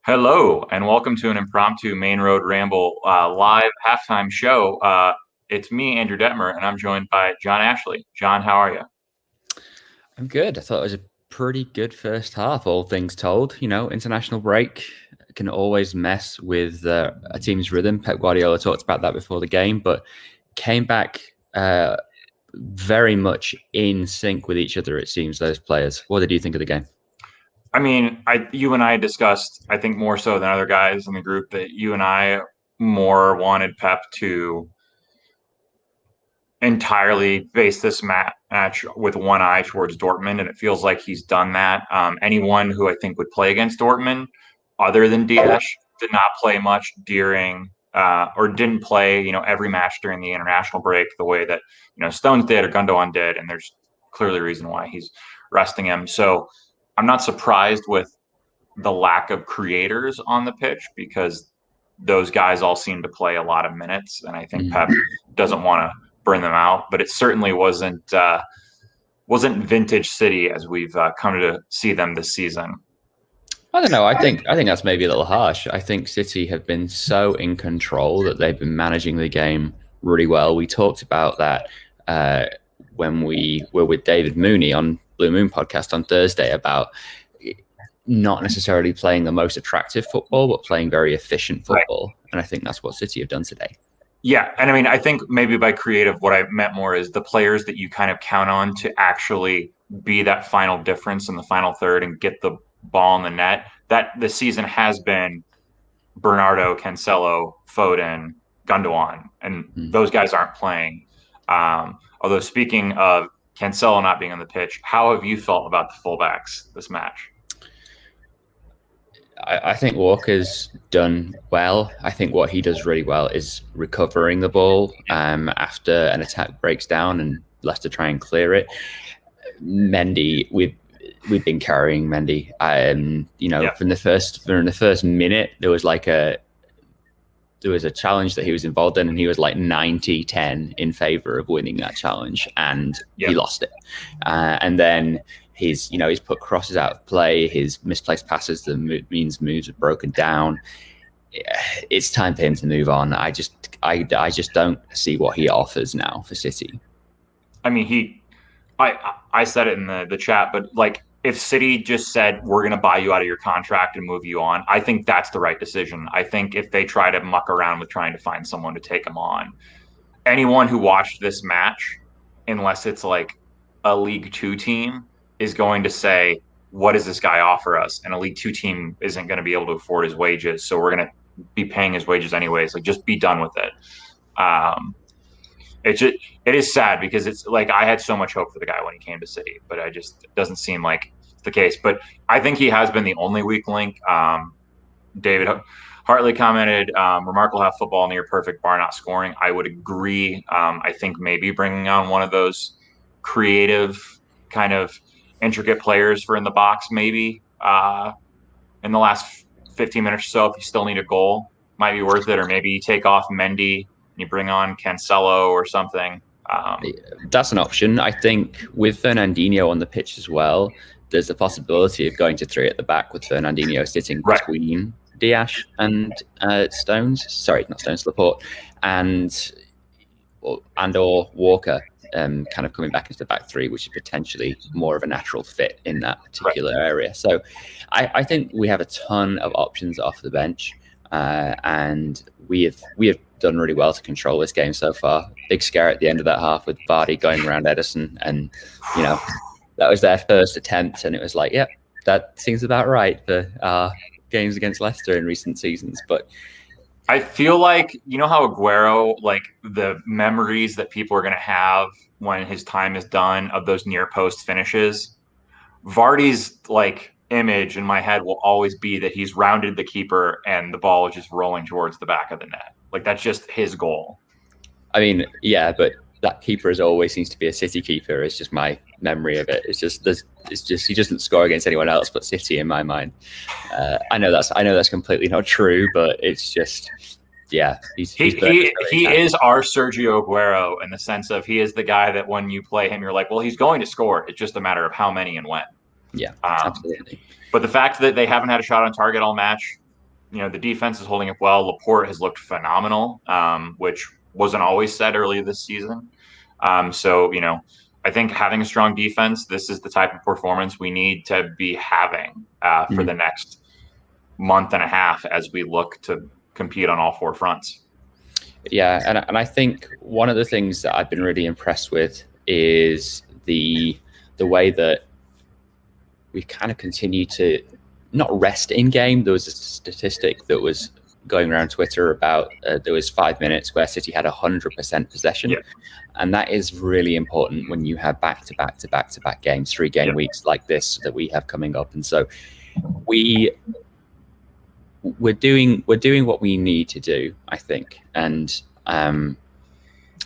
Hello, and welcome to an impromptu Main Road Ramble live halftime show. It's me, Andrew Detmer, and I'm joined by John Ashley. John, how are you? I'm good. I thought it was a pretty good first half, all things told. International break can always mess with a team's rhythm. Pep Guardiola talked about that before the game, but came back very much in sync with each other, it seems, those players. What did you think of the game? I mean, you and I discussed, I think more so than other guys in the group, that you and I more wanted Pep to entirely base this match with one eye towards Dortmund, and it feels like he's done that. Anyone who I think would play against Dortmund, other than Diaz, did not play much during or didn't play, every match during the international break the way that Stones did or Gundogan did, and there's clearly a reason why he's resting him. So I'm not surprised with the lack of creators on the pitch because those guys all seem to play a lot of minutes, and I think Pep doesn't want to burn them out. But it certainly wasn't vintage City as we've come to see them this season. I don't know. I think that's maybe a little harsh. I think City have been so in control that they've been managing the game really well. We talked about that when we were with David Mooney on Blue Moon podcast on Thursday about not necessarily playing the most attractive football, but playing very efficient football. Right. And I think that's what City have done today. Yeah, and I mean, I think maybe by creative, what I meant more is the players that you kind of count on to actually be that final difference in the final third and get the ball in the net. That the season has been Bernardo, Cancelo, Foden, Gundogan, and those guys aren't playing. Although speaking of Cancelo not being on the pitch, how have you felt about the fullbacks this match? I think Walker's done well. I think what he does really well is recovering the ball after an attack breaks down and Leicester try and clear it. Mendy, we've been carrying Mendy. From the first minute, there was a challenge that he was involved in, and he was like 90-10 in favor of winning that challenge, and he lost it. And then he's put crosses out of play, his misplaced passes that means moves are broken down. It's time for him to move on. I just don't see what he offers now for City. I mean, I said it in the chat, but like, if City just said, we're going to buy you out of your contract and move you on, I think that's the right decision. I think if they try to muck around with trying to find someone to take him on, anyone who watched this match, unless it's like a League Two team, is going to say, what does this guy offer us? And a League Two team isn't going to be able to afford his wages, so we're going to be paying his wages anyways. Like, just be done with it. It is sad because it's like I had so much hope for the guy when he came to City, but it doesn't seem like it's the case. But I think he has been the only weak link. David Hartley commented, remarkable half football, near perfect, bar not scoring. I would agree. I think maybe bringing on one of those creative kind of intricate players for in the box, maybe in the last 15 minutes or so, if you still need a goal, might be worth it. Or maybe you take off Mendy and you bring on Cancelo or something. That's an option. I think with Fernandinho on the pitch as well, there's the possibility of going to three at the back with Fernandinho sitting between Diaz and Stones. Sorry, not Stones, Laporte, and or Walker, kind of coming back into the back three, which is potentially more of a natural fit in that particular area. So I think we have a ton of options off the bench, and we have done really well to control this game so far. Big scare at the end of that half with Vardy going around Ederson, and that was their first attempt, and it was like, yep, that seems about right for our games against Leicester in recent seasons. But I feel like, how Aguero, like the memories that people are going to have when his time is done of those near post finishes, Vardy's like image in my head will always be that he's rounded the keeper and the ball is just rolling towards the back of the net. Like, that's just his goal. I mean, yeah, but that keeper always seems to be a City keeper. It's just my memory of it. It's just he doesn't score against anyone else but City in my mind. I know that's completely not true, but it's just, yeah. He is our Sergio Aguero in the sense of he is the guy that when you play him, you're like, well, he's going to score. It's just a matter of how many and when. Yeah, absolutely. But the fact that they haven't had a shot on target all match, the defense is holding up well. Laporte has looked phenomenal, which wasn't always said early this season. So, I think having a strong defense, this is the type of performance we need to be having for the next month and a half as we look to compete on all four fronts. Yeah, and I think one of the things that I've been really impressed with is the way that we kind of continue to not rest in game. There was a statistic that was going around Twitter about there was 5 minutes where City had 100% possession. Yeah. And that is really important when you have back-to-back games, 3-game weeks like this that we have coming up. And so we're doing what we need to do, I think. And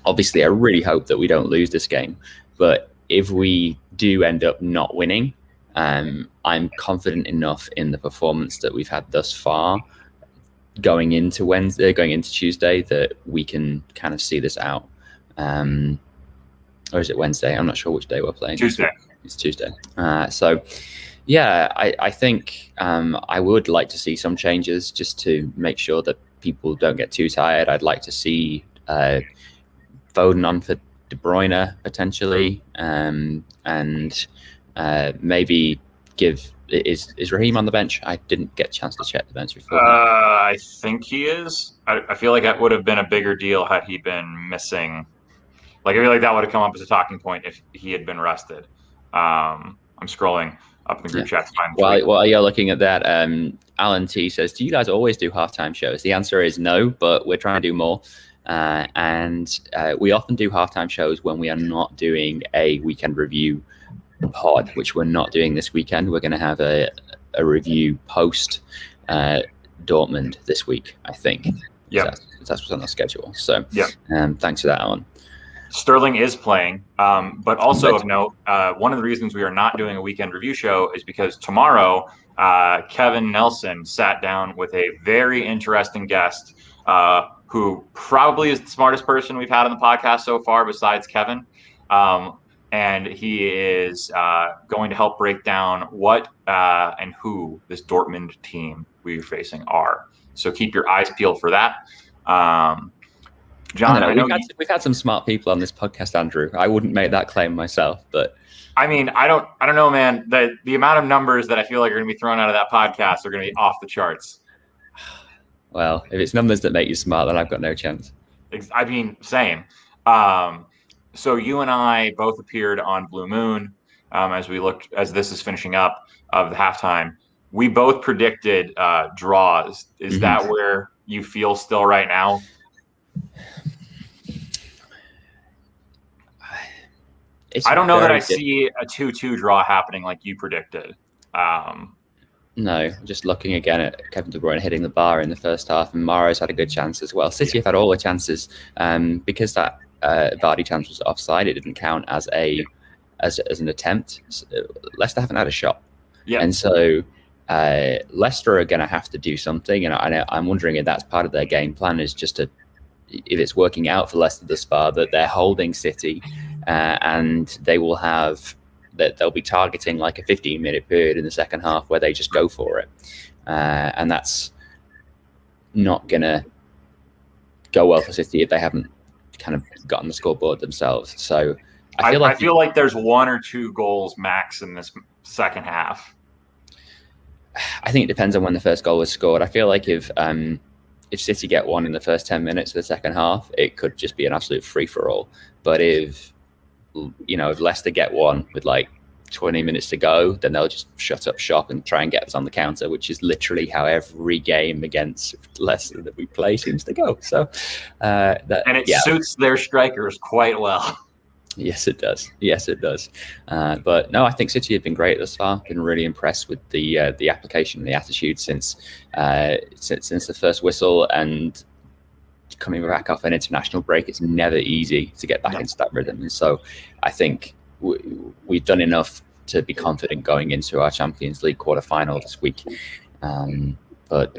obviously, I really hope that we don't lose this game. But if we do end up not winning, I'm confident enough in the performance that we've had thus far going into Tuesday, that we can kind of see this out. Or is it Wednesday? I'm not sure which day we're playing. Tuesday. It's Tuesday. So, yeah, I think I would like to see some changes just to make sure that people don't get too tired. I'd like to see Foden on for De Bruyne potentially, and maybe give. Is Raheem on the bench? I didn't get a chance to check the bench before. I think he is. I feel like that would have been a bigger deal had he been missing. Like, I feel like that would have come up as a talking point if he had been rested. I'm scrolling up in the group chat to find the While you're looking at that, Alan T says, do you guys always do halftime shows? The answer is no, but we're trying to do more. And we often do halftime shows when we are not doing a weekend review pod, which we're not doing this weekend. We're going to have a review post Dortmund this week, I think. Yeah, that's what's on the schedule. So, thanks for that, Alan. Sterling is playing, but also of note, one of the reasons we are not doing a weekend review show is because tomorrow, Kevin Nelson sat down with a very interesting guest who probably is the smartest person we've had on the podcast so far besides Kevin. And he is going to help break down what and who this Dortmund team we're facing are. So keep your eyes peeled for that. John, we've had some smart people on this podcast, Andrew. I wouldn't make that claim myself, but I mean, I don't know, man. The amount of numbers that I feel like are going to be thrown out of that podcast are going to be off the charts. Well, if it's numbers that make you smart, then I've got no chance. I mean, same. So you and I both appeared on Blue Moon as this is finishing up of the halftime. We both predicted draws. Is that where you feel still right now? I don't know that I see a 2-2 draw happening like you predicted. No, just looking again at Kevin De Bruyne hitting the bar in the first half, and Mahrez had a good chance as well. City have had all the chances, because that Vardy chance was offside. It didn't count as an attempt. Leicester haven't had a shot, and so Leicester are going to have to do something. And I'm wondering if that's part of their game plan, is just if it's working out for Leicester thus far, that they're holding City. And they'll be targeting like a 15-minute period in the second half where they just go for it. And that's not going to go well for City if they haven't kind of gotten the scoreboard themselves. So I feel like there's 1 or 2 goals max in this second half. I think it depends on when the first goal was scored. I feel like if City get one in the first 10 minutes of the second half, it could just be an absolute free-for-all. But if Leicester get one with like 20 minutes to go, then they'll just shut up shop and try and get us on the counter, which is literally how every game against Leicester that we play seems to go. So, suits their strikers quite well. Yes, it does. But no, I think City have been great thus far. Been really impressed with the application, the attitude since the first whistle, and coming back off an international break, it's never easy to get back into that rhythm. And so I think we've done enough to be confident going into our Champions League quarterfinal this week. But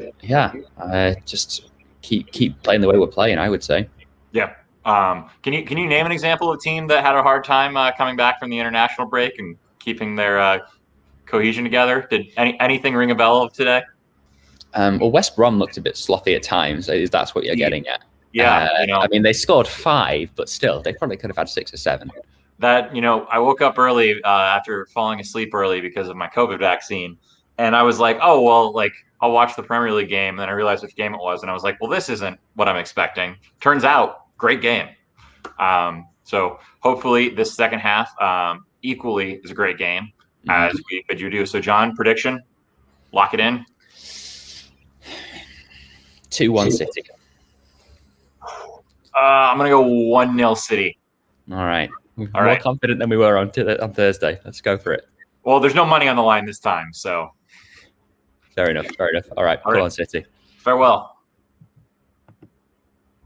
just keep playing the way we're playing, I would say. Yeah. Can you name an example of a team that had a hard time coming back from the international break and keeping their cohesion together? Did anything ring a bell today? Well, West Brom looked a bit sloppy at times. Is that's what you're getting at? Yeah, I mean, they scored 5, but still, they probably could have had 6 or 7. That, I woke up early after falling asleep early because of my COVID vaccine, and I was like, oh well, like I'll watch the Premier League game, and then I realized which game it was, and I was like, well, this isn't what I'm expecting. Turns out, great game. So hopefully this second half equally is a great game as we bid you do. So John, prediction, lock it in. 2-1 City. I'm gonna go 1-0 City. All right. More confident than we were on Thursday. Let's go for it. Well, there's no money on the line this time, so. Fair enough. All right. Go on, City. Farewell.